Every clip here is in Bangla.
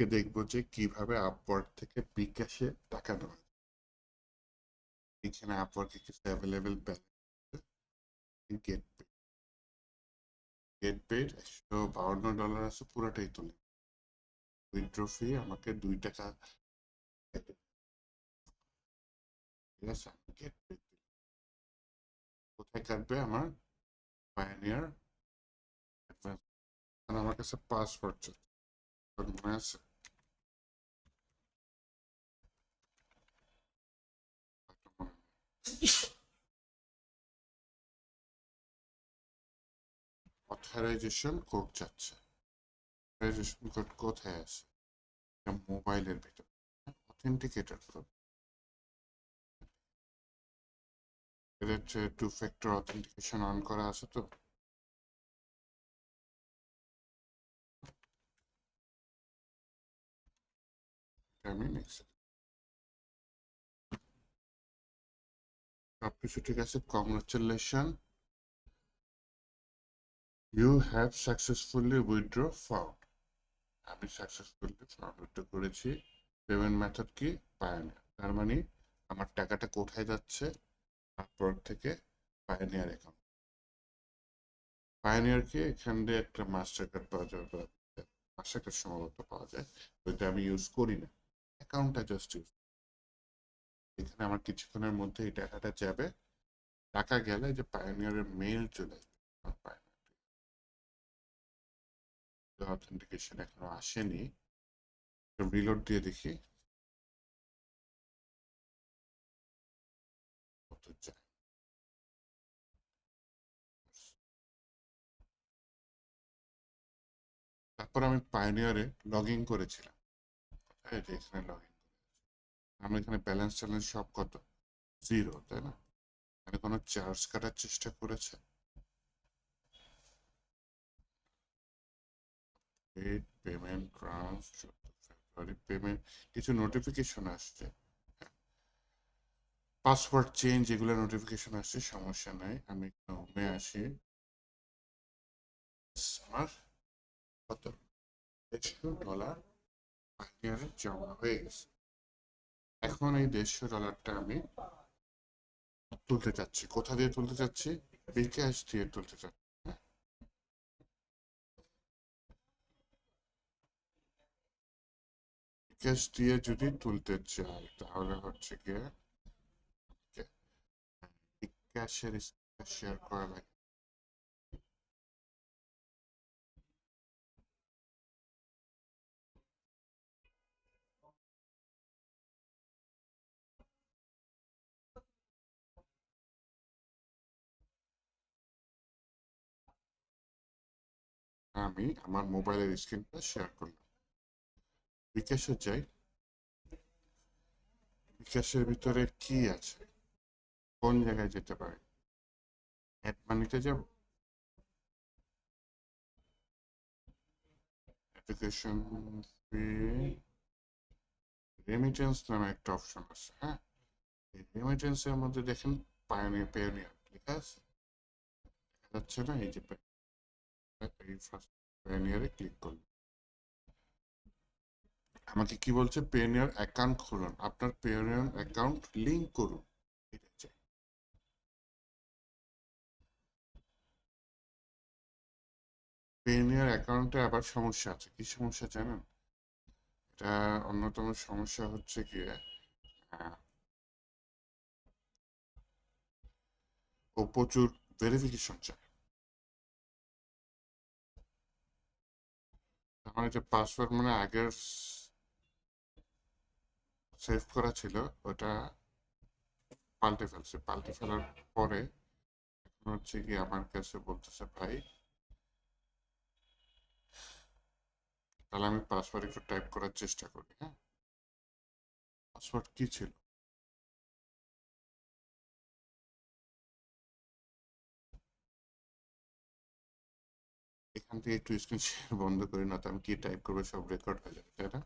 আজকে দেখবো যে কিভাবে আপওয়ার্ক থেকে বিকাশে টাকা নেওয়া যায়। এখানে আপওয়ার্কে কিছু অ্যাভেলেবেল গেট পে $152 আছে, পুরোটাই তুলে উইথড্র ফি আমাকে $2 কেটে, ঠিক আছে। আমি গেট পে কোথায় কাটবে? আমার পায়োনিয়ার অ্যাডভান্স। আমার কাছে পাসওয়ার্ড মনে আছে? অথরাইজেশন কোড চাচ্ছে। অথরাইজেশন কোড কোথায় আছে? মোবাইলের ভিতর অথেন্টিকেটর কোড। এদের টু ফ্যাক্টর অথেন্টিকেশন অন করা আছে তো? আমি নেক্সট সবকিছু ঠিক আছে। Congratulation, you have successfully withdraw found. আমি সাকসেসফুলি ফাউন্ড উইথড্র করেছি। পেমেন্ট মেথড কি? পায়োনিয়ার। তার মানে আমার টাকাটা কোথায় যাচ্ছে? আপওয়ার্ক থেকে পায়োনিয়ার অ্যাকাউন্ট। পায়োনিয়ারকে এখান দিয়ে একটা মাস্টার কার্ড পাওয়া যাবে, মাস্টার কার্ড সম্ভবত পাওয়া যায়, ওইটা আমি ইউজ করি না। অ্যাকাউন্টটা জাস্ট ইউজ। এখানে আমার কিছুক্ষণের মধ্যে এই টাকাটা যাবে। টাকা গেলে যে পায়োনিয়ারের মেইল চলে আসবে। অথেন্টিকেশন এখনো আসেনি, রিলোড দিয়ে দেখি কত যায়। তারপর আমি পায়োনিয়ারে লগ ইন করেছিলাম। এই যে এখানে লগ ইন, আমি এখানে ব্যালেন্স ট্যালেন্স সব কত? জিরো, তাই না? মানে কোনো চার্জ কাটার চেষ্টা করেছে? পেড পেমেন্ট ট্রান্স 14 ফেব্রুয়ারি পেমেন্ট, কিছু নোটিফিকেশন আসছে। পাসওয়ার্ড চেঞ্জ, এগুলো নোটিফিকেশন আসছে, সমস্যা নাই। আমি হোমে আসি। আমার কত? $150 পায়োনিয়ারে জমা হয়ে গেছে। এখন এই $150টা আমি তুলতে চাচ্ছি। কোথা দিয়ে তুলতে চাচ্ছি? বিকাশ দিয়ে তুলতে চাচ্ছি। বিকাশ দিয়ে যদি তুলতে চাই তাহলে হচ্ছে গিয়ে বিকাশের শেয়ার করা লাগে। আমি আমার মোবাইলের স্ক্রিনটা শেয়ার করলাম। বিকাশে যাই। বিকাশের ভিতরে কি আছে? কোন জায়গায় যেতে পারে? অ্যাড মানিতে যাব। অ্যাপ্লিকেশন ফি, রেমিটেন্স নামে একটা অপশন আছে। হ্যাঁ, এই রেমিটেন্সের মধ্যে দেখেন পায়োনিয়ার পেয়োনিয়ার লেখা আছে, দেখা যাচ্ছে না? এই যে এই ফার্স্ট পেয়োনিয়ারে ক্লিক করুন। আমাকে কি বলছে? পেয়োনিয়ার অ্যাকাউন্ট খুলুন, আপনার পেয়োনিয়ার অ্যাকাউন্ট লিংক করুন। এটা চাই। পেয়োনিয়ার অ্যাকাউন্টে আবার সমস্যা আছে। কি সমস্যা জানেন? এটা অন্যতম সমস্যা হচ্ছে গিয়ে আহ, ও প্রচুর ভেরিফিকেশন চায়। আমার যে পাসওয়ার্ড মানে আগের সেভ করা ছিল, ওটা পাল্টে ফেলছে। পাল্টে ফেলার পরে এখন হচ্ছে কি আমার কাছে বলতেছে, ভাই তাহলে আমি পাসওয়ার্ড একটু টাইপ করার চেষ্টা করি। হ্যাঁ, পাসওয়ার্ড কি ছিল? এখান থেকে একটু স্ক্রিন শেয়ার বন্ধ করি, না তো আমি কি টাইপ করবো সব রেকর্ড হয়ে যাবে, তাই না?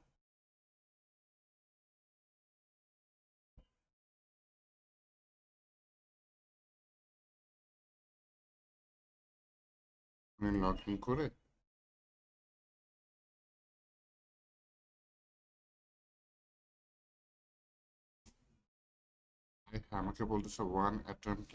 আমি লগ ইন করে আমাকে বলতেছে 1 attempt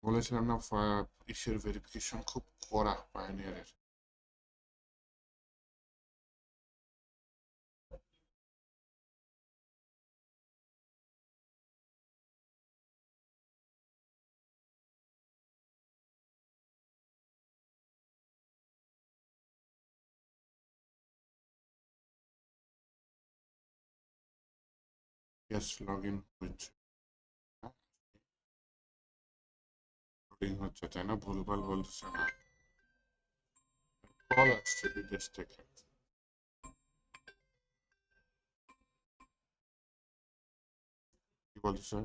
বলেছিলাম না ইসের ভেরিফিকেশন খুব কড়া পায়োনিয়ারের। ইয়েস লগ ইন হচ্ছে, লোডিং হচ্ছে তাই না, ভুলভাল বলতেছে না। কল আসছে বিদেশ থেকে। কি বলতেছে?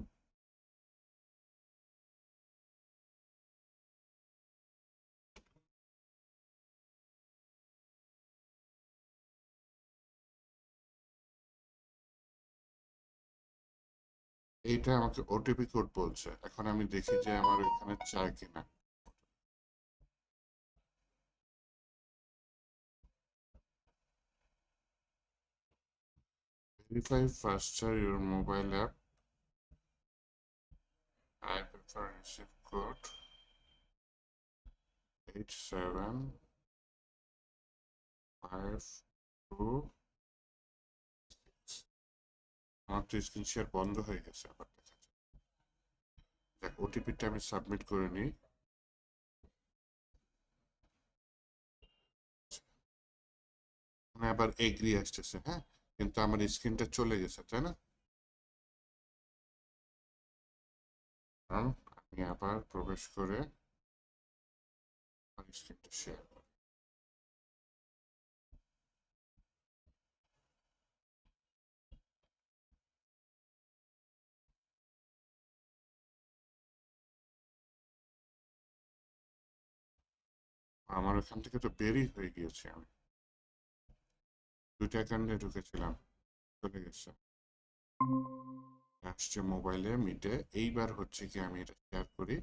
এইটা আমাকে ওটিপি কোড বলছে, এখন আমি দেখি যে আমার ওইখানে চায় কিনা। Verify faster your mobile app. I prefer receive code 8752। আমার তো স্ক্রিন শেয়ার বন্ধ হয়ে গেছে আবার দেখা যায়। দেখ ওটিপিটা আমি সাবমিট করে নিই। আবার এগ্রি আসতেছে, হ্যাঁ, কিন্তু আমার স্ক্রিনটা চলে গেছে তাই না, কারণ আমি আবার প্রবেশ করে আমার স্ক্রিনটা শেয়ার করি। আমার ওখান থেকে তো বেরই হয়ে গিয়েছি আমি, 2টা অ্যাকাউন্টে ঢুকেছিলাম, চলে গেছে। আসছে মোবাইলে মিটে, এইবার হচ্ছে কি আমি এটা শেয়ার করি।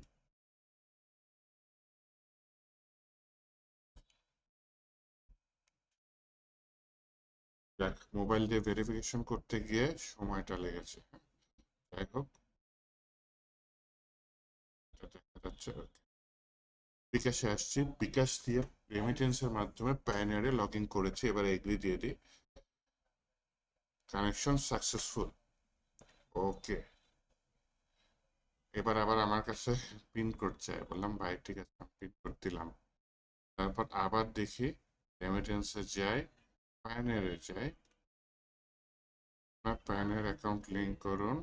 দেখ মোবাইল দিয়ে ভেরিফিকেশন করতে গিয়ে সময়টা লেগেছে, যাই হোক এটা দেখা যাচ্ছে। বিকাশে আসছি, বিকাশ দিয়ে রেমিটেন্সের মাধ্যমে পায়োনিয়ারে লগ ইন করেছি, এবার এগ্রি দিয়ে দিই। কানেকশন সাকসেসফুল, ওকে। এবার আবার আমার কাছে পিন কোড চাই, বললাম ভাই ঠিক আছে পিন কোড দিলাম। তারপর আবার দেখি রেমিটেন্সে যাই, পায়োনিয়ারে যাই, আপনার পায়োনিয়ার অ্যাকাউন্ট লিঙ্ক করুন।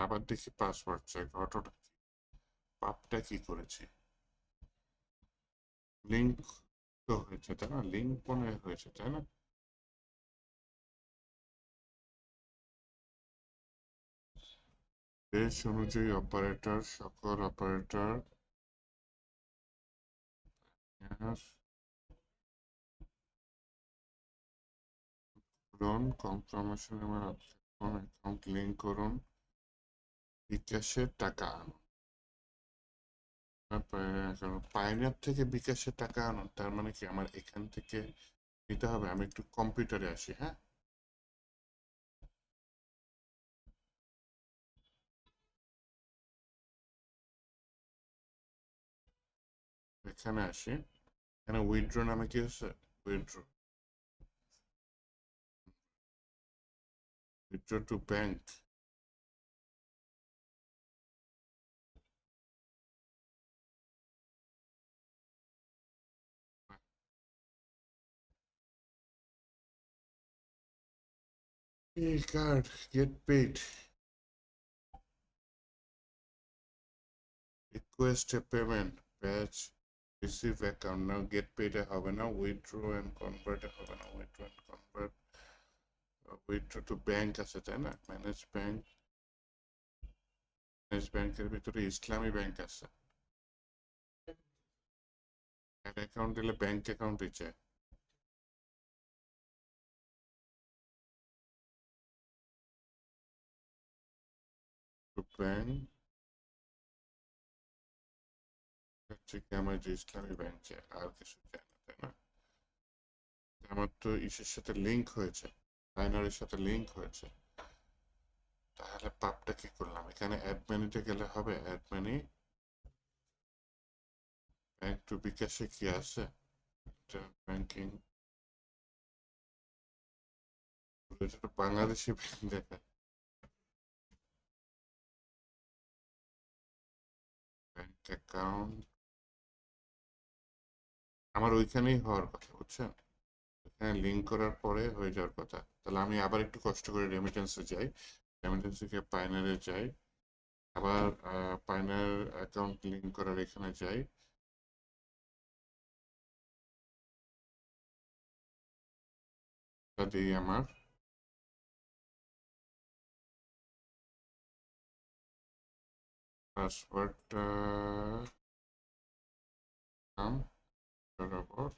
আবার দেখি পাসওয়ার্ড চাই, ঘটনা পাপটা কি করেছি। লিঙ্ক তো হয়েছে তাই না, লিঙ্ক মনে হয় হয়েছে তাই না। দেশ অনুযায়ী অপারেটর, সকল অপারেটর লোন কনফার্মেশন আমার অ্যাকাউন্ট লিঙ্ক করুন, বিকাশের টাকা আনুন। পাইনিয়ার থেকে বিকাশের টাকা আনুন তার মানে কি আমার এখান থেকে নিতে হবে। আমি একটু কম্পিউটারে আসি, হ্যাঁ, এখানে আসি। এখানে উইথড্র নামে কি হচ্ছে, উইথড্র, উইথড্র টু ব্যাংক। এই card get paid, request a payment batch receive account, now get পেডে হবে না, উইথড্র অ্যান্ড কনভার্টে হবে না, withdraw and convert, withdraw to bank আছে তাই না, ম্যানেজ ব্যাংক, ম্যানেজ ব্যাংকের ভিতরে ইসলামী ব্যাংক আছে। অ্যাকাউন্ট দিলে ব্যাংক অ্যাকাউন্টই চায়। ব্যাংক হচ্ছে কি আমার যে ইসলামী ব্যাংক চায়, আর কিছু চায় না, তাই না? আমার তো ইসের সাথে লিংক হয়েছে, বাইনারির সাথে লিংক হয়েছে। তাহলে পাপটা কি করলাম? এখানে অ্যাড মেনুতে গেলে হবে, অ্যাড মেনু, ব্যাংক টু বিকাশে কি আছে? ব্যাংকিং, এটা তো বাংলাদেশি ব্যাংক দেখা, ব্যাংক অ্যাকাউন্ট আমার ওইখানেই হওয়ার কথা, বুঝছেন? এখানে লিঙ্ক করার পরে হয়ে যাওয়ার কথা। তাহলে আমি আবার একটু কষ্ট করে রেমিটেন্সে যাই, রেমিটেন্স থেকে পাইনারে যাই, আবার পাইনার অ্যাকাউন্ট লিঙ্ক করার এখানে যাই, দিই আমার পাসওয়ার্ডটা, নাম বরাবর,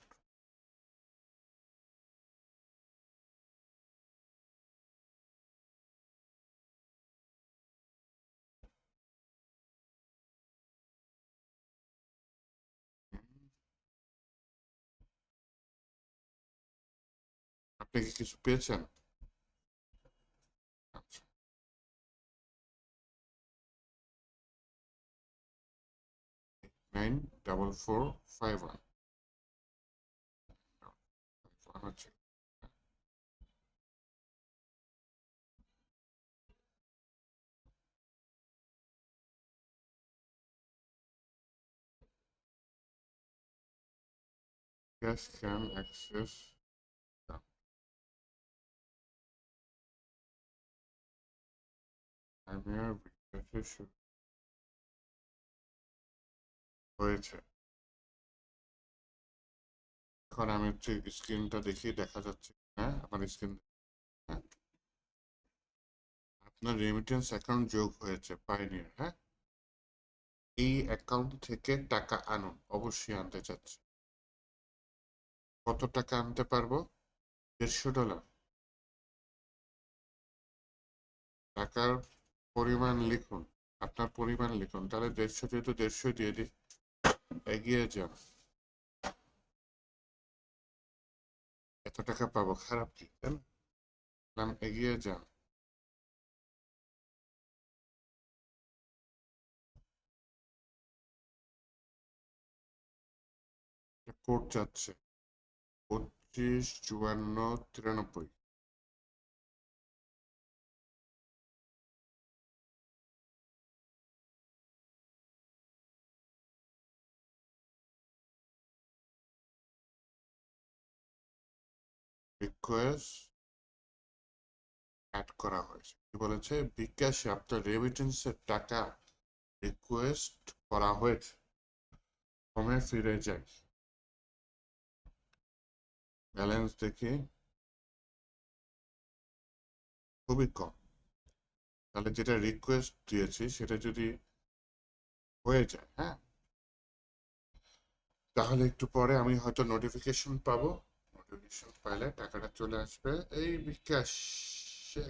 আপনি কি কিছু পেয়েছেন? আচ্ছা, 94451 হচ্ছে ক্যাশ ক্যান অ্যাক্সেস, আমার বিকাশে শুরু হয়েছে। এখন আমি হচ্ছে স্ক্রিনটা দেখি দেখা যাচ্ছে, হ্যাঁ আমার স্ক্রিন, হ্যাঁ আপনার রেমিটেন্স অ্যাকাউন্ট যোগ হয়েছে পাইনিয়ার, হ্যাঁ এই অ্যাকাউন্ট থেকে টাকা আনুন, অবশ্যই আনতে চাচ্ছি। কত টাকা আনতে পারবো? $150। টাকার পরিমাণ লিখুন, আপনার পরিমাণ লিখুন, তাহলে 150 যেহেতু 150 দিয়ে দিই, এগিয়ে যান। এত টাকা পাবো, খারাপ কি, তাই না? এগিয়ে যান। কোড চাচ্ছে 255493। রিকোয়েস্ট অ্যাড করা হয়েছে, কি বলেছে? বিকাশে আপনার রেমিটেন্সের টাকা রিকোয়েস্ট করা হয়েছে। ফর্মে ফিরে যাই, ব্যালেন্স দেখি, খুবই কম। তাহলে যেটা রিকোয়েস্ট দিয়েছি সেটা যদি হয়ে যায়, হ্যাঁ, তাহলে একটু পরে আমি হয়তো নোটিফিকেশন পাবো, নোটিফিকেশন পাইলে টাকাটা চলে আসবে। এই বিকাশ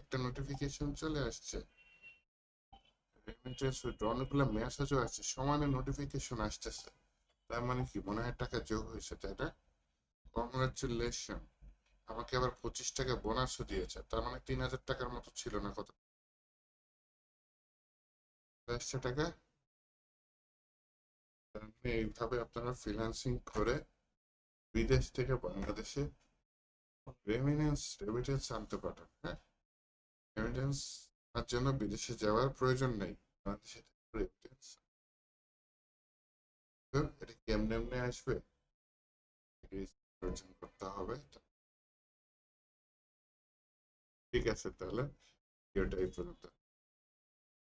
একটা নোটিফিকেশন চলে আসছে, রেমিটেন্স অনেকগুলো মেসেজও আসছে, সমানে নোটিফিকেশন আসতেছে। তার মানে কি, মনে হয় টাকা যোগ হয়েছে, তাই না? কংগ্রাচুলেশন। আমাকে আবার 25 টাকা বোনাসও দিয়েছে, তার মানে 3000 টাকার মতো ছিল না, কত আসছে টাকা। তার মানে এইভাবে আপনারা ফ্রিল্যান্সিং করে বিদেশ থেকে বাংলাদেশে রেমিটেন্স আনতে পারেন, হ্যাঁ। রেমিটেন্স আর জন্য বিদেশে যাওয়ার প্রয়োজন নেই, বাংলাদেশে রেমিটেন্স। তো এটা কেমনে এমনি আসবে, অর্জন করতে হবে। ঠিক আছে, তাহলে ভিডিওটা এই পর্যন্ত।